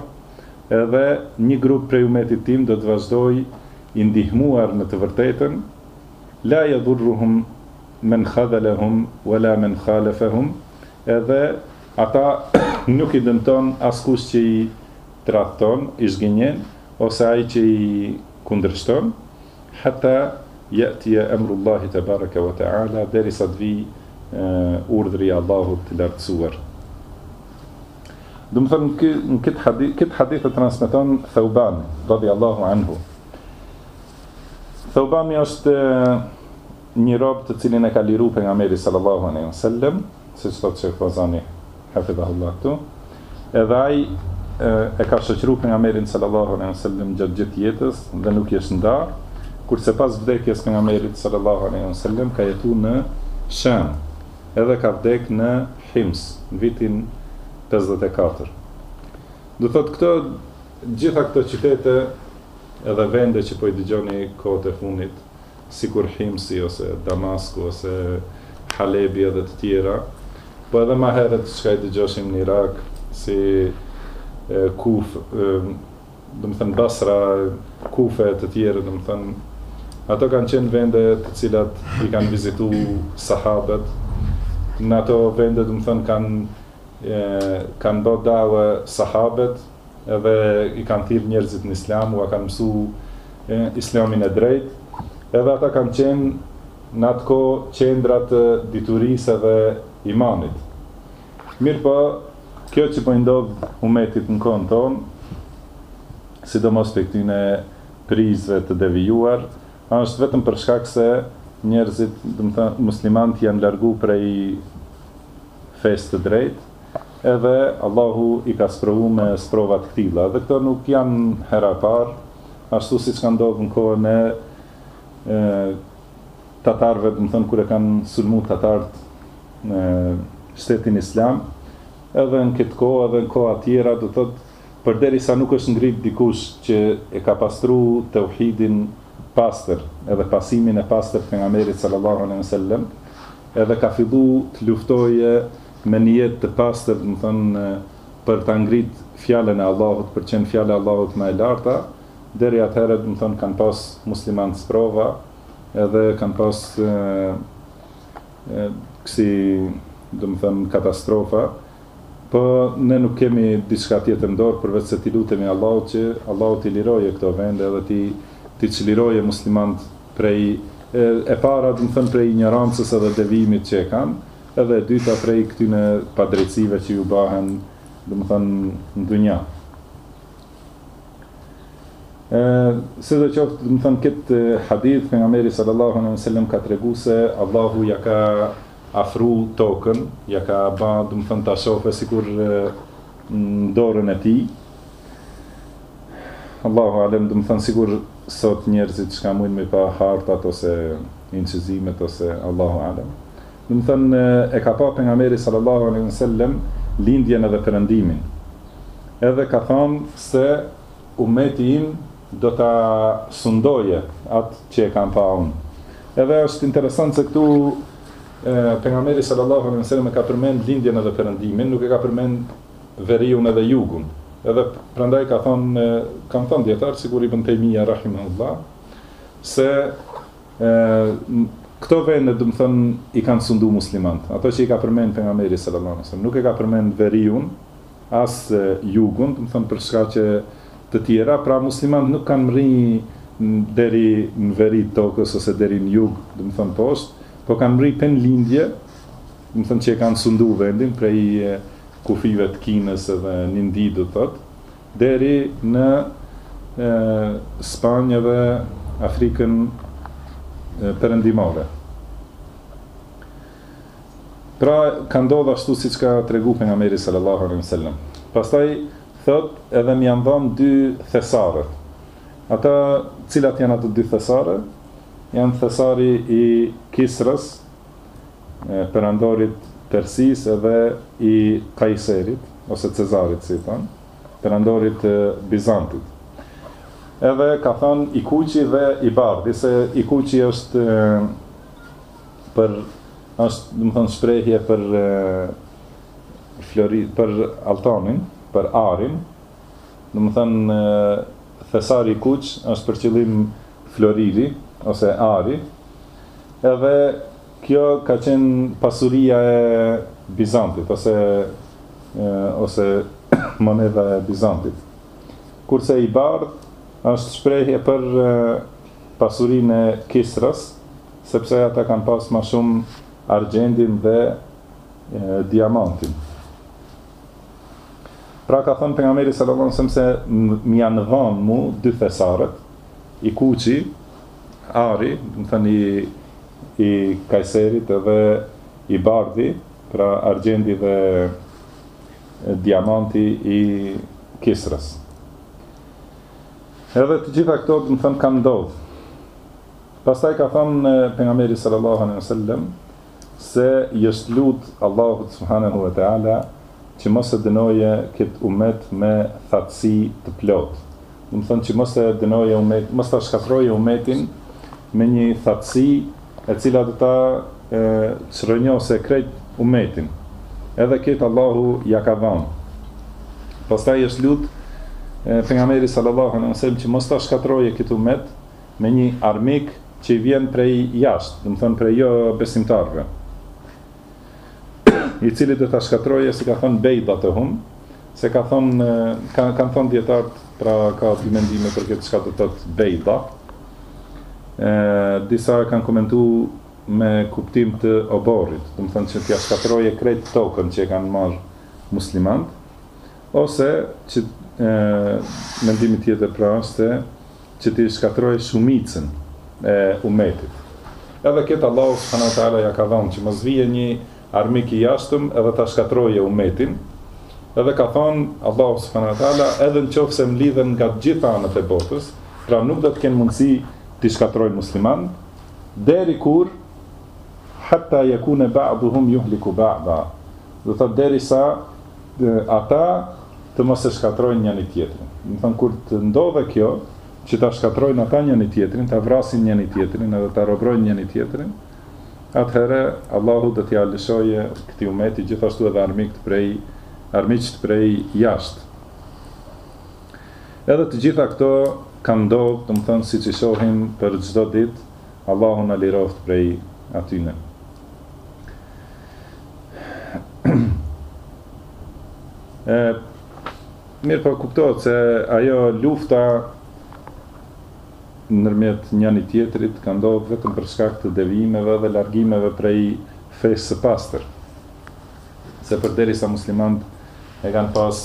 [SPEAKER 1] Edhe një grup prej umetit tim do të vazhdoj i ndihmuar në të vërtetën. La yadurruhum men khadhalahum wala men khalafahum. Edhe ata nuk i dëmton askush që i tradhton, i zgënjen, ose ai që i kundërshton, hatta ya'ti amrullahi tabaraka wa ta'ala, derisa të vi urdhri i Allahut të lartësuar. Do të thonë në këtë hadith e transmeton Thauban radhiyallahu anhu. Thaubani është një rob të cilin e ka liru pejgamberi sallallahu alaihi wasallam, siç thotë Sheikh Fazani hafidhahullah këtu. Edhe ai e ka shoqëruar pejgamberin sallallahu alaihi wasallam gjatë gjithë jetës dhe nuk i është ndarë, kurse pas vdekjes pejgamberit sallallahu alaihi wasallam ka jetuar në Sham, edhe ka vdek në Hims në vitin 54. Do thotë gjitha këto qytete edhe vende që po i dëgjoni kohët e fundit, sikur Himsi ose Damasku ose Halebi edhe të tjera, po edhe më herët çka i dëgjoshim në Irak, si Kuf, do të thënë Basra, Kufe të tjera, do të thënë ato kanë qenë vende të cilat i kanë vizituar sahabët. Në ato vende do të thënë kanë bërë dawe sahabët, edhe i kanë thirrë njerëzit në islam, u kanë mësu islamin e drejt, edhe ata kanë qenë në atë kohë qendra të diturisë dhe imanit. Mirë po, kjo që po i ndodh umetit në kohën tonë, sidomos për këtyne prizve të devijuar, është vetëm për shkak se njerëzit, do të thënë, muslimanët janë largu prej fesë të drejtë, edhe Allahu i ka sprovu me sprovat këtilla. Dhe këto nuk janë hera parë, ashtu si që ka ndodhë në kohën e tatarëve, do të thënë, kur e kanë sulmu tatarët në shtetin islam, edhe në këtë kohë, edhe në kohë tjera, do të thotë, përderisa nuk është ngrit dikush që e ka pastru tauhidin pastër, edhe pasimin e pastër të pejgamberit sallallahu alaihi wasallam, edhe ka fillu të luftoje me një jetë të pastër, do të thonë, për ta ngrit fjalën e Allahut, për qenë fjala e Allahut më e larta, deri atëherë, do të thonë, kanë pas muslimanë sprova, edhe kanë pas kësi, do të thonë, katastrofa. Po ne nuk kemi diçka tjetër në dorë përveç se t'i lutemi Allahut që Allahu t'i liroje këto vende edhe t'i çliroje muslimanët prej e para, do të thënë, prej ignorancës edhe devimit që e kanë, edhe e dyta prej këtyne padrejtësive që ju bahen, do të thënë, në dunja. Sidoqoftë, do të thënë, këtë hadith pejgamberi sallallahu alaihi wasallam ka treguar se Allahu ja ka afru tokën, ja ka ba, do të thënë, ta shohë sikur në dorën e tij. Allahu alem, do të thënë, sigur sot njerëzit çka mujnë me pa hartat ose incizimet ose Allahu alem. Do të thënë, e ka pa pejgamberi sallallahu alaihi wasallam lindjen edhe perëndimin. Edhe ka thënë se umeti im do ta sundoje atë që e kam pa unë. Edhe është interesant se këtu pejgamberi sallallahu alaihi wasallam ka përmend lindjen edhe perëndimin, nuk e ka përmend veriun edhe jugun. Edhe prandaj kanë thënë dietar, sikur Ibn Taymija rahimahullah, se këto vende, do të thënë, i kanë sundu muslimanët. Ato që i ka përmend pejgamberi sallallahu alaihi wasallam, nuk e ka përmend veriun, as jugun, do të thënë për shkak që të tjera, pra muslimanët nuk kanë mri deri në veri të tokës ose deri në jug, do të thënë poshtë, po kanë mri pen lindje, do të thënë që e kanë sundu vendin prej kufive të Kinës edhe një ndi, do të thotë, deri në Spanjë dhe Afrikën perëndimore. Pra ka ndodhur ashtu siç ka tregu pejgamberi sallallahu alaihi wasallam. Pastaj thot edhe më janë dhënë 2 thesare. Ata cilat janë ato 2 thesare? Janë thesari i Kisrës, perandorit Persis, edhe i Kajserit, ose Cezarit, si thonë, perandorit Bizantit. Edhe ka thënë i kuqi dhe i bardhi, se i kuqi është do të thënë shprehje për për altanin, për arin. Do të thënë thesari i kuq është për qëllim floriri ose ari. Edhe kjo ka qenë pasuria e Bizantit ose moneda e Bizantit. Kurse i bardh është shprehje për pasurinë e Kisrës, sepse ata kanë pas më shumë argjendin dhe diamantin. Pra ka thënë pejgamberi sallallahu alajhi wasallam se më janë dhënë mu 2 thesaret, i kuqi, ari, do të thënë i Kajserit edhe i bardhi, pra argjendi dhe diamanti i Kisrës. Edhe të gjitha këto, do të thënë, kanë ndodhur. Pastaj ka thënë pejgamberi sallallahu alaihi wasallam se jest lut Allahut subhanahu wa taala që mos e dënoje këtë umet me thatësi të plot. Do të thënë që mos e dënoje umet, mos ta shkatërroje umetin me një thatësi e cila do ta çrënjose krejt umetin. Edhe këtë Allahu ja ka dhënë. Pastaj jest lut pejgamberi sallallahu alaihi wasallam që mos ta shkatërroje këtë umet me një armik që i vjen prej jashtë, do të thënë prej jo besimtarëve, i cili do ta shkatërroje, si ka thënë bejda të hum, se ka thënë kanë thënë dietarët, pra ka dy mendime për këtë çka do të thotë bejda. Disa kanë komentuar me kuptim të oborrit, do të thënë që t'ia shkatërroje krejt tokën që e kanë marrë muslimanët, ose që mendimi tjetër pra është që t'i shkatërroje shumicën e umetit. Edhe këtë Allahu subhanahu wa taala ja ka dhënë që mos vije një armik i jashtëm edhe ta shkatërroje umetin. Edhe ka thonë Allahu subhanahu wa taala, edhe nëse mlidhen nga të gjitha anët e botës, pra nuk do të kenë mundësi t'i shkatërrojnë musliman, deri kur hatta yakuna ba'duhum yuhliku ba'da. Do të thotë derisa ata të mos e shkatërrojnë njëri tjetrin. Do të thonë kur të ndodhe kjo, që ta shkatërrojnë ata njëri tjetrin, ta vrasin njëri tjetrin edhe ta robrojnë njëri tjetrin, atëherë Allahu do t'ia lëshojë këtij umeti gjithashtu edhe armiqt prej jashtë. Edhe të gjitha këto kanë ndodhur, do të thonë siç i shohim për çdo ditë, Allahu na liroft prej atyne. Mirë po kuptohet se ajo lufta ndërmjet njëri tjetrit ka ndodhur vetëm për shkak të devijimeve dhe largimeve prej fesë së pastër. Se përderisa muslimanët e kanë pas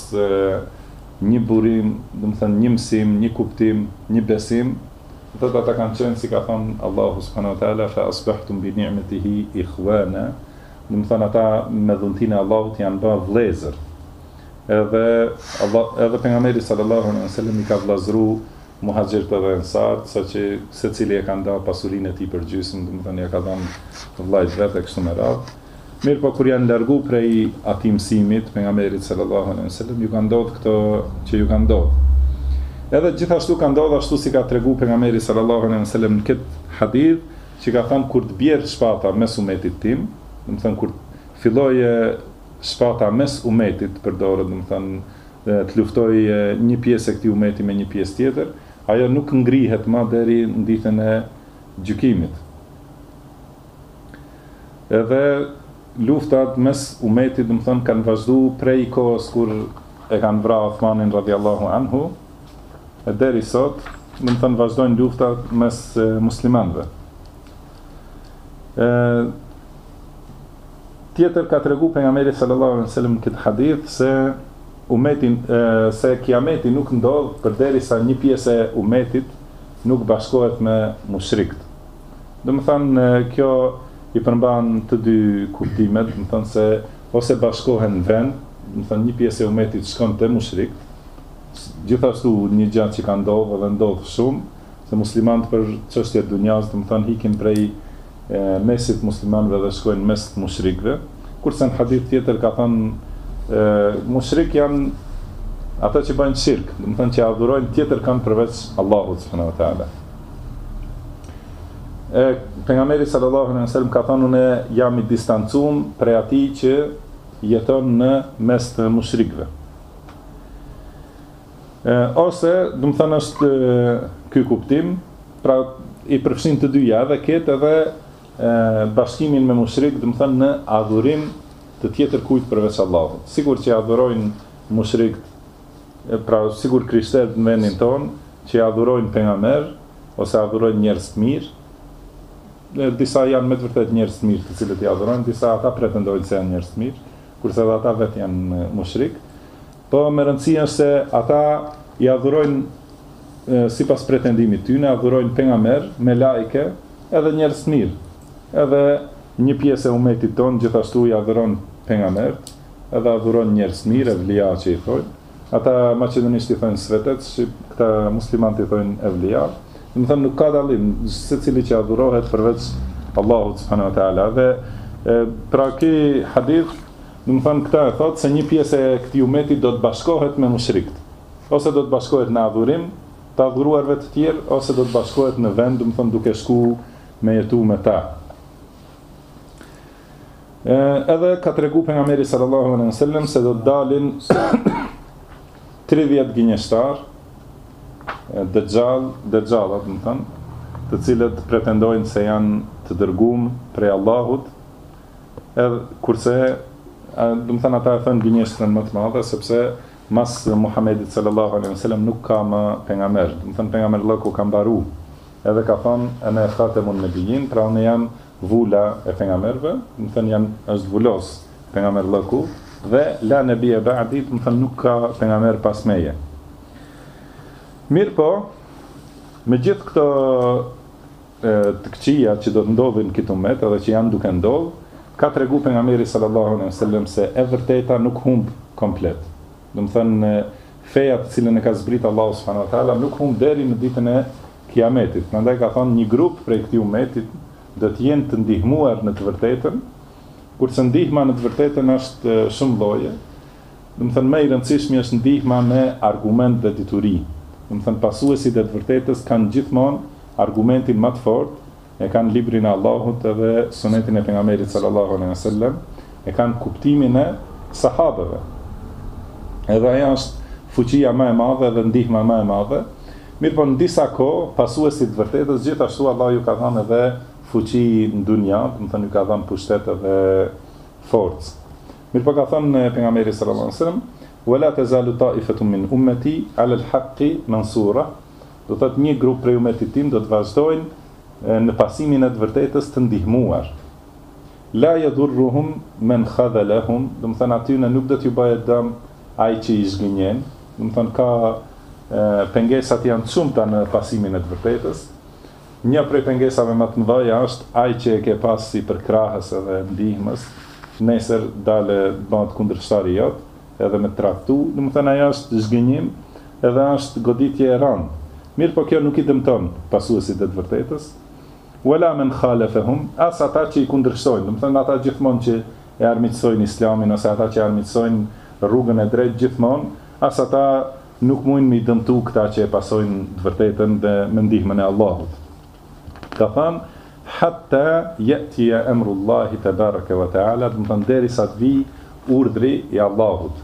[SPEAKER 1] një burim, do të thënë një mësim, një kuptim, një besim, thotë ata kanë qenë, si ka thënë Allahu subhanahu wa taala, fa asbahtum bi ni'matihi ikhwana, do të thënë ata me dhuntinë e Allahut janë bërë vëllezër. Edhe pejgamberi sallallahu alaihi wasallam i ka vllazëruar muhaxhirët dhe ensarët, saqë secili e ka ndarë pasurinë e tij për gjysmë, do të thënë ja ka dhënë vllajt vetë kështu me radhë. Mirë, po kur janë largu prej atij mësimit pejgamberit sallallahu alaihi wasallam, ju ka ndodhur këto që ju ka ndodhur. Edhe gjithashtu ka ndodhur ashtu si ka treguar pejgamberi sallallahu alaihi wasallam në këtë hadith, që ka thënë kur të bjerë shpata mes umetit tim, do të thënë kur filloj shpata mes umetit përdoret, do të thënë të luftoj një pjesë e këtij umeti me një pjesë tjetër, ajo nuk ngrihet më deri në ditën e gjykimit. Edhe luftat mes umetit, do të thënë, kanë vazhduar prej kohës kur e kanë vrarë Uthmanin radhiyallahu anhu, e deri sot, do të thënë, vazhdojnë luftat mes muslimanëve. Tjetër ka tregu pejgamberi sallallahu alaihi wasallam këtë hadith se se kiameti nuk ndodh përderisa një pjesë e umetit nuk bashkohet me mushrikët. Do të thënë, kjo i përmban të dy kuptimet, do të thënë se ose bashkohen në vend, do të thënë një pjesë e umetit shkon te mushrikët. Gjithashtu një gjatë që ka ndodhur dhe ndodh shumë, se muslimanët për çështje dunjas, do të thënë, hikin prej mesit muslimanëve dhe shkojnë mes mushrikëve, kurse në hadith tjetër ka thënë mushrik janë ata që bëjnë shirk, do të thënë që adhurojnë tjetër kanë përveç Allahut subhanahu wa taala. Pejgamberi sallallahu alaihi wasallam ka thënë, unë jam i distancuar prej atij që jeton në mes të mushrikëve. Ose, do të thënë, është ky kuptim, pra i përfshin të dyja, edhe ketë edhe bashkimin me mushrik, do të thënë në adhurim të tjetër kujt përveç Allahut. Sigur që adhurojnë mushrikët, pra sigur krishterët në vendin tonë, që adhurojnë pejgamber ose adhurojnë njerëz të mirë. Disa janë me të vërtet njerëz të mirë të cilët i adhurojnë, disa ata pretendojnë se janë njerëz të mirë, kurse edhe ata vetë janë mushrik. Po me rëndësi është se ata i adhurojnë sipas pretendimit tyne, adhurojnë pejgamber, me laike, edhe njerëz të mirë. Edhe një pjesë e umetit ton gjithashtu i adhuron pejgamber, edhe adhuron njerëz të mirë, evlia që i thojnë. Ata maqedonisht i thojnë svetet, këta muslimanët i thojnë evlia. Do të thënë, nuk ka dallim, secili që adhurohet përveç Allahut subhanahu wa taala. Dhe pra ky hadith, do të thënë, këta e thotë se një pjesë e këtij umeti do të bashkohet me mushrikët. Ose do të bashkohet në adhurim të adhuruarve të tjerë, ose do të bashkohet në vend, do të thënë, duke shku me jetu me ta. Edhe ka tregu pejgamberi sallallahu alaihi wasallam se do të dalin 30 gënjeshtar, dëxhallat, do të thënë, të cilët pretendojnë se janë të dërguar prej Allahut, edhe kurse do të thënë ata e thënë gënjeshtrën më të madhe, sepse mas Muhamedit sallallahu alaihi wasallam nuk ka më pejgamber. Do të thënë pejgamberi Allahu ka mbaru. Edhe ka thënë ana khatamun nabiyyin, pra unë jam vula e pejgamberëve, do të thënë është vulos pejgamberi Allahu dhe la nabiyya ba'di, do të thënë nuk ka pejgamber pas meje. Mirë po, me gjithë këto të këqija që do të ndodhin këtë umet, edhe që janë duke ndodhur, ka tregu pejgamberi sallallahu alaihi wasallam se e vërteta nuk humb komplet. Do të thënë feja të cilën e ka zbrit Allahu subhanahu wa taala nuk humb deri në ditën e Kiametit. Prandaj ka thënë një grup prej këtij umetit do të jenë të ndihmuar në të vërtetën, kurse ndihma në të vërtetën është shumë lloje. Do të thënë më i rëndësishmi është ndihma me argument dhe dituri. Do të thënë pasuesit e të vërtetës kanë gjithmonë argumentin më të fortë, e kanë librin e Allahut edhe sunetin e pejgamberit sallallahu alaihi wasallam, e kanë kuptimin e sahabëve. Edhe ajo është fuqia më e madhe dhe ndihma më e madhe. Mirë po në disa kohë pasuesit të vërtetës gjithashtu Allahu ju ka dhënë edhe fuqi në dunja, do të thënë ju ka dhënë pushtet edhe forcë. Mirë po ka thënë pejgamberi sallallahu alaihi wasallam, "Wala tazalu ta'ifatun min ummati 'ala al-haqqi mansura." Do të thotë një grup prej umetit tim do të vazhdojnë në pasimin e të vërtetës të ndihmuar. La yadurruhum man khadhalahum, do të thënë aty nuk do t'ju bëhet dëm ai që i zgënjen. Do të thënë ka pengesat janë shumëta në pasimin e të vërtetës. Një prej pengesave më të mëdha është ai që e ke pas si përkrahës edhe ndihmës, nesër dalë bëhet kundërshtari jot, edhe me traktu, do të thënë ajo është zgënjim, edhe është goditje e rëndë. Mirë po kjo nuk i dëmton pasuesit e të vërtetës. Wala men khalafahum, as ata që i kundërshtojnë, do të thënë ata gjithmonë që e armiqsojnë Islamin ose ata që armiqsojnë rrugën e drejtë gjithmonë, as ata nuk mund me dëmtu këta që e pasojnë të vërtetën dhe me ndihmën e Allahut. Ka thënë hatta ya'tiya amrullahi tabaraka wa ta'ala, do të thonë derisa të vi urdhri i Allahut.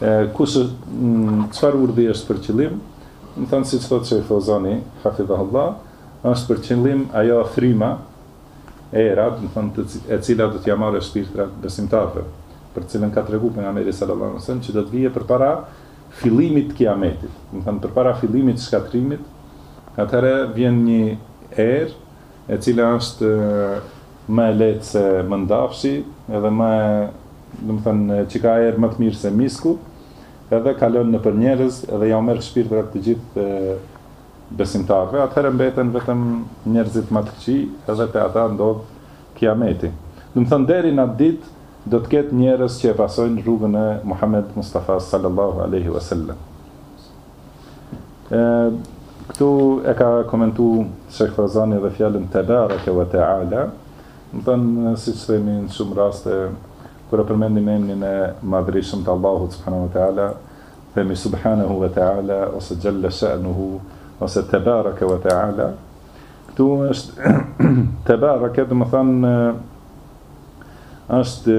[SPEAKER 1] Çfarë urdhri është për qëllim? Do të thonë siç thotë Sheikh Fawzani, hafidhahullah, është për qëllim ajo fryma e era, do të thonë e cila do t'ia marrë shpirtrat besimtarëve, për cilën ka treguar pejgamberi sallallahu alaihi wasallam që do të vijë përpara fillimit të kiametit. Do të thonë përpara fillimit të shkatrimit, atëherë vjen një erë e cila është më e lehtë se mëndafshi, edhe më, do të thonë, që ka erë më të mirë se misku, edhe kalon nëpër njerëz, edhe ja merr shpirtrat të gjithë besimtarëve, atëherë mbeten vetëm njerëzit më të këqij, edhe te ata ndodh kiameti. Do të thonë deri në atë ditë do të ketë njerëz që e pasojnë rrugën e Muhammed Mustafa sallallahu alaihi wasallam. Këtu e ka komentu Sheikh Fawzani dhe fjalën tabaraka wa ta'ala. Do të thonë, siç themi në shumë raste kur e përmendim emrin e madhërisëm të Allahut subhanahu wa ta'ala, themi subhanahu wa ta'ala ose jalla sha'nuhu ose tabaraka wa ta'ala. Këtu është tabaraka, do të thonë është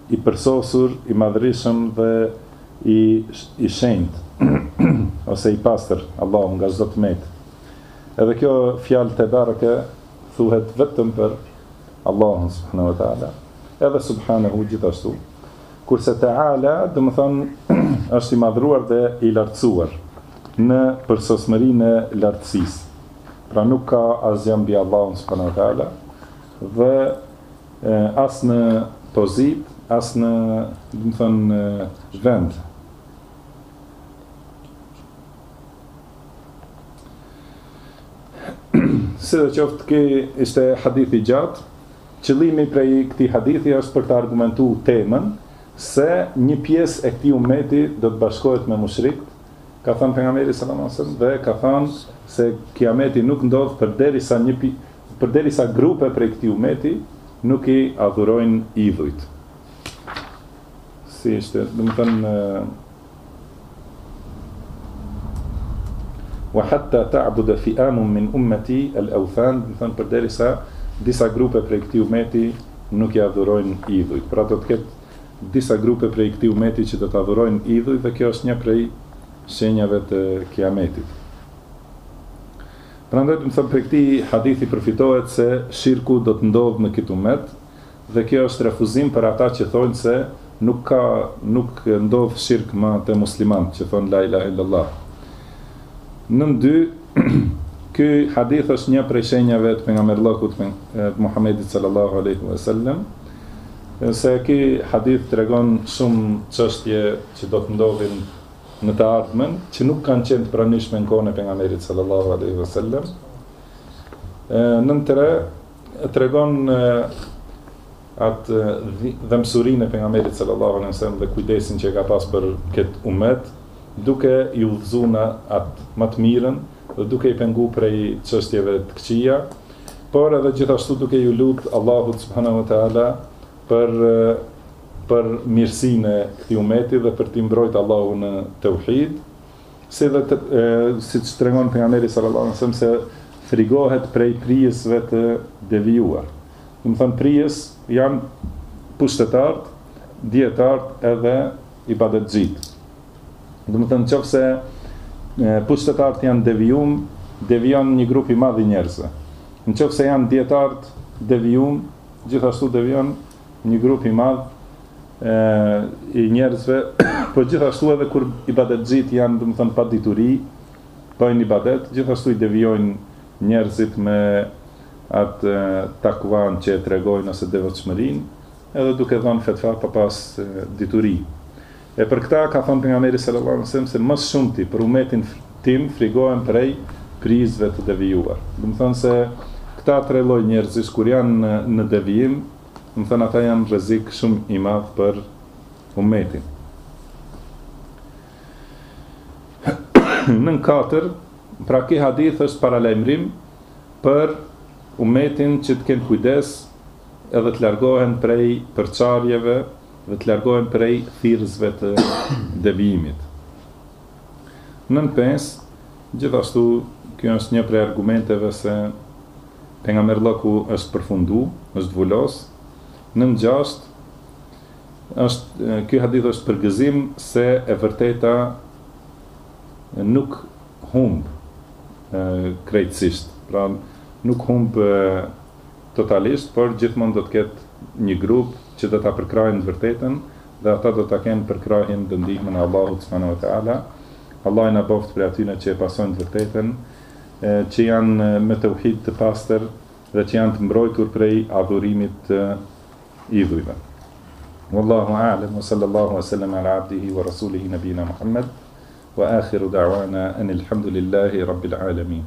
[SPEAKER 1] i përsosur, i madhërisëm dhe i shenjtë ose i pastër Allahu nga çdo tmet. Edhe kjo fjalë tabaraka thuhet vetëm për Allahun subhanahu wa ta'ala, edhe subhanahu gjithashtu. Kurse ta'ala, do të thonë, është i madhruar dhe i lartësuar në përsosmërinë e lartësisë. Pra nuk ka asgjë mbi Allahun subhanahu wa ta'ala dhe as në pozit, as në, do të thonë, vend. Se dhe qoftë ky ishte hadithi gjatë, qëllimi prej këtij hadithi është për të argumentuar temën se një pjesë e këtij ummeti do të bashkohet me mushrik, ka thënë pejgamberi sallallahu alajhi wasallam, dhe ka thënë se kiameti nuk ndodh përderisa grupe prej këtij ummeti nuk i adhurojnë idhujt. Si ishte, do të thënë wa hatta ta'budu fi'amun min ummati al-awthan, do të thënë përderisa disa grupe prej këtij ummeti nuk i adhurojnë idhujt. Pra do të ketë disa grupe prej këtij ummeti që do të adhurojnë idhujt, dhe kjo është një prej shenjave të kiametit. Prandaj, do të thënë, prej këtij hadithi përfitohet se shirku do të ndodhë në këtë ummet, dhe kjo është refuzim për ata që thonë se nuk ndodh shirk më te muslimanët që thonë la ilaha illallah. Nën dy, ky hadith është një prej shenjave të pejgamberllahut Muhammedit sallallahu alaihi wasallam, se ky hadith tregon shumë çështje që do të ndodhin në të ardhmen, që nuk kanë qenë të pranishme në kohën e pejgamberit sallallahu alaihi wasallam. Nën tre tregon atë dhëmsurinë e pejgamberit sallallahu alaihi wasallam dhe kujdesin që ka pas për këtë ummet, duke i udhëzuar atë më të mirën dhe duke i pengu prej çështjeve të këqija, por edhe gjithashtu duke ju lut Allahut subhanahu wa taala për mirësinë e këtij ummeti dhe për t'i mbrojtë Allahu në tauhid, siç tregon pejgamberi sallallahu alaihi wasallam se frigohet prej prijesve të devijuar. Do të thonë prijes janë pushtetarët, dietarët edhe ibadetxhit. Do të thonë nëse pushtetarët janë devijon një grup i madh i njerëzve. Nëse janë dietarët devijum, gjithashtu devijon një grup i madh i njerëzve, por gjithashtu edhe kur ibadetxhit janë, do të thonë, pa dituri, bëjnë ibadet, gjithashtu i devijojnë njerëzit me atë takvan që e tregojnë ose devotshmërinë, edhe duke dhënë fetva pa pas dituri. E për këta ka thënë pejgamberi sallallahu alajhi wasallam se më shumti për ummetin tim frigohen prej prizve të devijuar. Do të thonë se këta tre lloj njerëzish kur janë në devijim, do të thonë ata janë rrezik shumë i madh për ummetin. Në katër, pra ky hadith është paralajmërim për ummetin që të kenë kujdes edhe të largohen prej përçarjeve dhe të largohen prej thirrësve të devijimit. 9.5 gjithashtu kjo është një prej argumenteve se pejgamberi është përfundu, është vulos. 9.6 është ky hadith është përgëzim se e vërteta nuk humb krejtësisht, pra nuk humb totalisht, por gjithmonë do të ketë një grup që do ta përkrajnë të vërtetën dhe ata do ta kenë përkrahjen dhe ndihmën e Allahut subhanahu wa taala. Allah na boft për atyre që e pasojnë të vërtetën, që janë me tauhid të pastër dhe që janë të mbrojtur prej adhurimit të idhujve. Wallahu a'lam wa sallallahu wa sallam ala abdihi wa rasulihi nabina Muhammad wa akhiru da'wana anil hamdulillahi rabbil alamin.